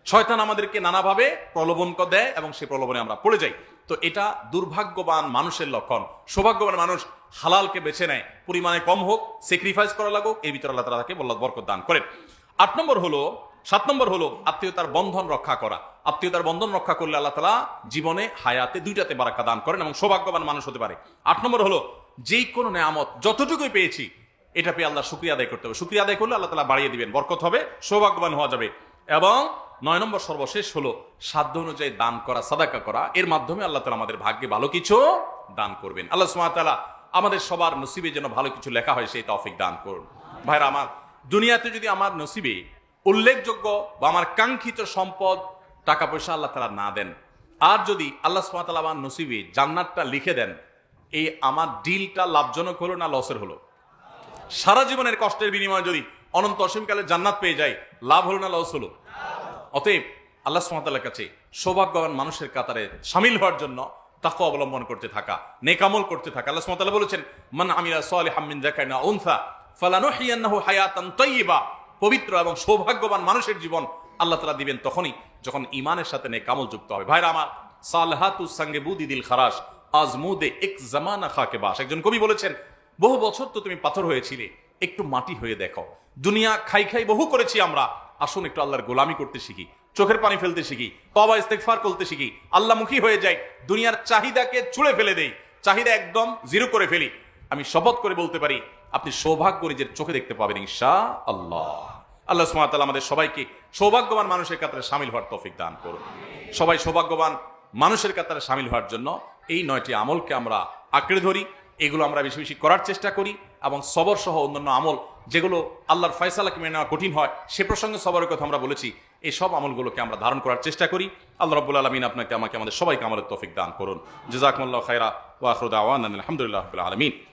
শয়তান আমাদেরকে নানাভাবে প্রলোভন দেয় এবং সেই প্রলোভনে আমরা পড়ে যাই। তো এটা দুর্ভাগ্যবান মানুষের লক্ষণ। সৌভাগ্যবান মানুষ হালালকে বেছে নেয়, পরিমাণে কম হোক, স্যাক্রিফাইস করা লাগুক, এর ভিতরে আল্লাহ তাআলা তাকে বরকত দান করেন। 7 নম্বর হলো আত্মীয়তার বন্ধন রক্ষা করা। আত্মীয়তার বন্ধন রক্ষা করলে আল্লাহ তাআলা জীবনে হায়াতে দুইটাতে বারাকা দান করেন এবং সৌভাগ্যবান মানুষ হতে পারে। 8 নম্বর হলো যেই কোনো নেয়ামত যতটুকুই পেয়েছি এটা পেয়ে আল্লাহ শুকরিয়া আদায় করতে হবে। শুকরিয়া আদায় করলে আল্লাহ তাআলা বাড়িয়ে দিবেন, বরকত হবে, সৌভাগ্যবান হওয়া যাবে। এবং 9 নম্বর সর্বশেষ হলো সাধ্য অনুযায়ী দান করা, সাদাকা করা। এর মাধ্যমে আল্লাহ তাআলা আমাদের ভাগ্যে ভালো কিছু দান করবেন। আল্লাহ সুবহানাহু ওয়া তাআলা আমাদের সবার নসিবে যেন ভালো কিছু লেখা হয় সেই তৌফিক দান করুন। ভাইরা আমার, দুনিয়াতে যদি আমার নসিবে উল্লেখযোগ্য বা আমার কাঙ্ক্ষিত সম্পদ, টাকা পয়সা আল্লাহ তাআলা না দেন, আর যদি আল্লাহ সুবহানাহু ওয়া তাআলা আমার নসিবে জান্নাতটা লিখে দেন, এই আমার ডিলটা লাভজনক হলো না লসের হলো? সারা জীবনের কষ্টের বিনিময়ে যদি অনন্ত অসীমকালে জান্নাত পেয়ে যায়, লাভ হলো না লস হলো? অতএব আল্লাহ সুবহানাহু ওয়া তাআলার কাছে সৌভাগ্যবান মানুষের কাতারে শামিল হওয়ার জন্য তাকওয়া অবলম্বন করতে থাকা, নেক আমল করতে থাকা। আল্লাহ সুবহানাহু ওয়া তাআলা বলেছেন, মান আমিলা সালিহাম মিন যাকারিন আও উনসা ফালানুহইয়ান্নাহু হায়াতান তাইয়্যিবা। পবিত্র এবং সৌভাগ্যবান মানুষের জীবন আল্লাহ তাআলা দিবেন তখনই যখন ঈমানের সাথে নেক আমল যুক্ত হবে। ভাইরা আমার, সালহাতু সঙ্গে বুদি দিল খারাস আজমুদে এক জামানা খাকে বাস। একজন কবি বলেছেন, বহু বছর তো তুমি পাথর হয়েছিলে, একটু মাটি হয়ে দেখো। দুনিয়া খাই খাই বহু করেছি আমরা, আসুন একটু আল্লাহর গোলামি করতে শিখি, চোখের পানি ফেলতে শিখি, তওবা ইস্তেগফার করতে শিখি, আল্লাহমুখী হয়ে যাই, দুনিয়ার চাহিদাকে ছুঁড়ে ফেলে দেই, চাহিদা একদম জিরো করে ফেলি। আমি শপথ করে বলতে পারি, আপনি সৌভাগ্য নিজের চোখে দেখতে পাবেন ইনশাআল্লাহ। আল্লাহ সুবহানাহু ওয়া তাআলা আমাদের সবাইকে সৌভাগ্যবান মানুষের কাতারে শামিল হওয়ার তৌফিক দান করুন। সবাই সৌভাগ্যবান মানুষের কাতারে শামিল হওয়ার জন্য এই 9টি আমলকে আমরা আঁকড়ে ধরি, এগুলো আমরা বেশি বেশি করার চেষ্টা করি, এবং সবর সহ অন্যান্য আমল যেগুলো আল্লাহর ফয়সালাকে মেনে নেওয়া কঠিন হয়, সে প্রসঙ্গে সবরের কথা আমরা বলেছি, এই সব আমলগুলোকে আমরা ধারণ করার চেষ্টা করি। আল্লাহ রাব্বুল আলামিন আপনাকে, আমাকে, আমাদের সবাইকে আমলের তৌফিক দান করুন। জাযাকুমুল্লাহু খায়রা ওয়া আখিরু দাওয়ানা আলহামদুলিল্লাহি রাব্বিল আলামিন।